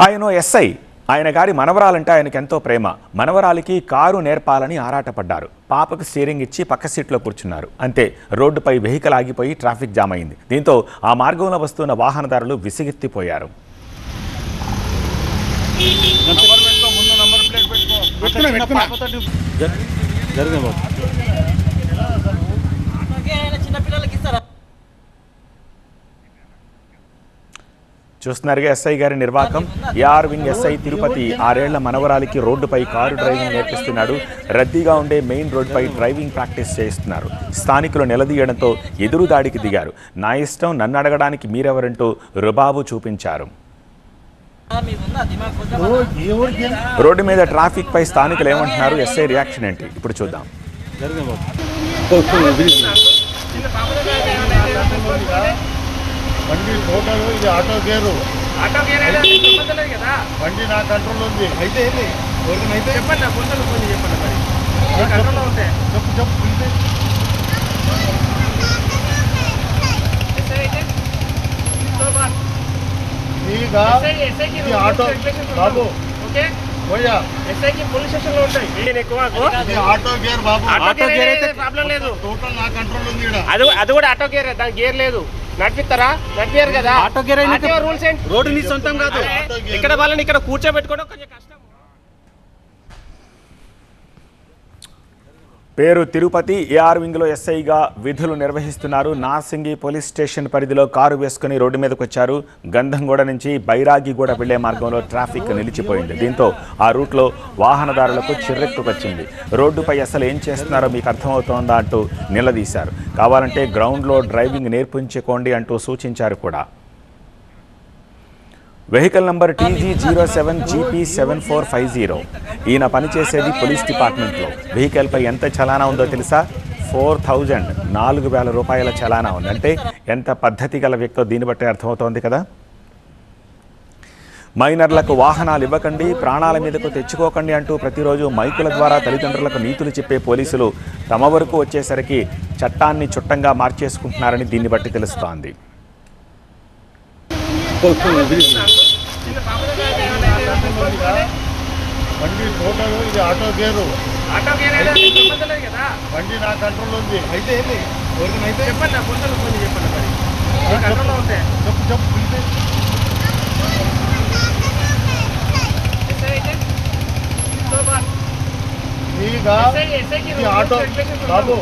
ఆయన ఎస్ఐ. ఆయన గారి మనవరాలంటే ఆయనకు ఎంతో ప్రేమ. మనవరాలికి కారు నేర్పాలని ఆరాటపడ్డారు. పాపకు స్టీరింగ్ ఇచ్చి పక్క సీట్లో కూర్చున్నారు. అంతే, రోడ్డుపై వెహికల్ ఆగిపోయి ట్రాఫిక్ జామ్ అయింది. దీంతో ఆ మార్గంలో వస్తున్న వాహనదారులు విసిగెత్తిపోయారు. చూస్తున్నారుగా ఎస్ఐ గారి నిర్వాకం. ఏఆర్ వింగ్ ఎస్ఐ తిరుపతి 6 ఏళ్ల మనవరాలికి రోడ్డుపై కారు డ్రైవింగ్ నేర్పిస్తున్నాడు. రద్దీగా ఉండే మెయిన్ రోడ్డుపై డ్రైవింగ్ ప్రాక్టీస్ చేయిస్తున్నారు. స్థానికులు నిలదీయడంతో ఎదురు దాడికి దిగారు. నా ఇష్టం, నన్ను అడగడానికి మీరెవరంటూ రుబాబు చూపించారు. రోడ్డు మీద ట్రాఫిక్ పై స్థానికులు ఏమంటున్నారు, ఎస్ఐ రియాక్షన్ ఏంటి ఇప్పుడు చూద్దాం. బండి టోటల్ ఇది ఆటో గేరు బండి నా కంట్రోల్ ఉంది. అయితే చెప్పండి, చెప్పు ఆటో బాబు పోలీస్ స్టేషన్ లో ఉంటాయి. ఆటో గేర్ బాబు, ఆటో గేర్ అయితే ప్రాబ్లం లేదు. టోటల్ నా కంట్రోల్ ఉంది. అది కూడా ఆటో గేర్, దానికి గేర్ లేదు. నడిపిస్తారా? నడిపారు కదా. ఆటో గేర్ రూల్స్ ఏంటి? రోడ్డు నీ సొంతం కాదు. ఇక్కడ వాళ్ళని ఇక్కడ కూర్చోబెట్టుకోవడం కొంచెం కష్టం. పేరు తిరుపతి. ఏఆర్ వింగ్లో ఎస్ఐగా విధులు నిర్వహిస్తున్నారు. నార్సింగి పోలీస్ స్టేషన్ పరిధిలో కారు వేసుకుని రోడ్డు మీదకి వచ్చారు. గంధంగూడ నుంచి బైరాగిగూడ వెళ్లే మార్గంలో ట్రాఫిక్ నిలిచిపోయింది. దీంతో ఆ రూట్లో వాహనదారులకు చిర్రెత్తుకొచ్చింది. రోడ్డుపై అసలు ఏం చేస్తున్నారో మీకు అర్థమవుతోందా అంటూ నిలదీశారు. కావాలంటే గ్రౌండ్లో డ్రైవింగ్ నేర్పించుకోండి అంటూ సూచించారు కూడా. Vehicle number TG07GP7450. ఈయన పనిచేసేది పోలీస్ డిపార్ట్మెంట్లో. వెహికల్పై ఎంత చలానా ఉందో తెలుసా? 4000, 4000 రూపాయల చలానా ఉంది. అంటే ఎంత పద్ధతి గల వ్యక్తో దీన్ని బట్టి అర్థమవుతోంది కదా. మైనర్లకు వాహనాలు ఇవ్వకండి, ప్రాణాల మీదకు తెచ్చుకోకండి అంటూ ప్రతిరోజు మైకుల ద్వారా తల్లిదండ్రులకు నీతులు చెప్పే పోలీసులు తమ వరకు వచ్చేసరికి చట్టాన్ని చుట్టంగా మార్చేసుకుంటున్నారని దీన్ని బట్టి తెలుస్తోంది. బండి టోటల్ ఇది ఆటో గేరు బండి నా కంట్రోల్ ఉంది. అయితే చెప్పండి, చెప్పు ఆటో బాబు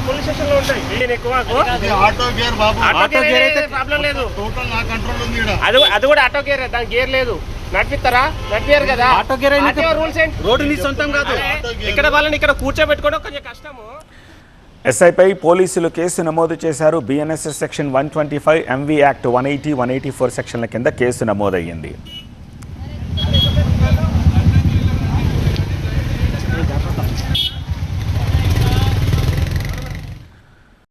పోలీస్ స్టేషన్ లో ఉంటాయి. ఆటో గేర్ బాబు, ఆటో గేర్ అయితే ప్రాబ్లం లేదు. టోటల్ నా కంట్రోల్ ఉంది. అది కూడా ఆటో గేర్, దానికి గేర్ లేదు. నడిపిస్తారా? నడిపారు కదా. ఆటో గేర్ రూల్స్ ఏంటి? రోడ్డు నీ సొంతం కాదు. ఇక్కడ వాళ్ళని ఇక్కడ కూర్చోబెట్టుకోవడం కొంచెం కష్టము. ఎస్ఐపై పోలీసులు కేసు నమోదు చేశారు. BNSS సెక్షన్ 125, MV యాక్ట్ 180, 184 సెక్షన్ల కింద కేసు నమోదయ్యింది.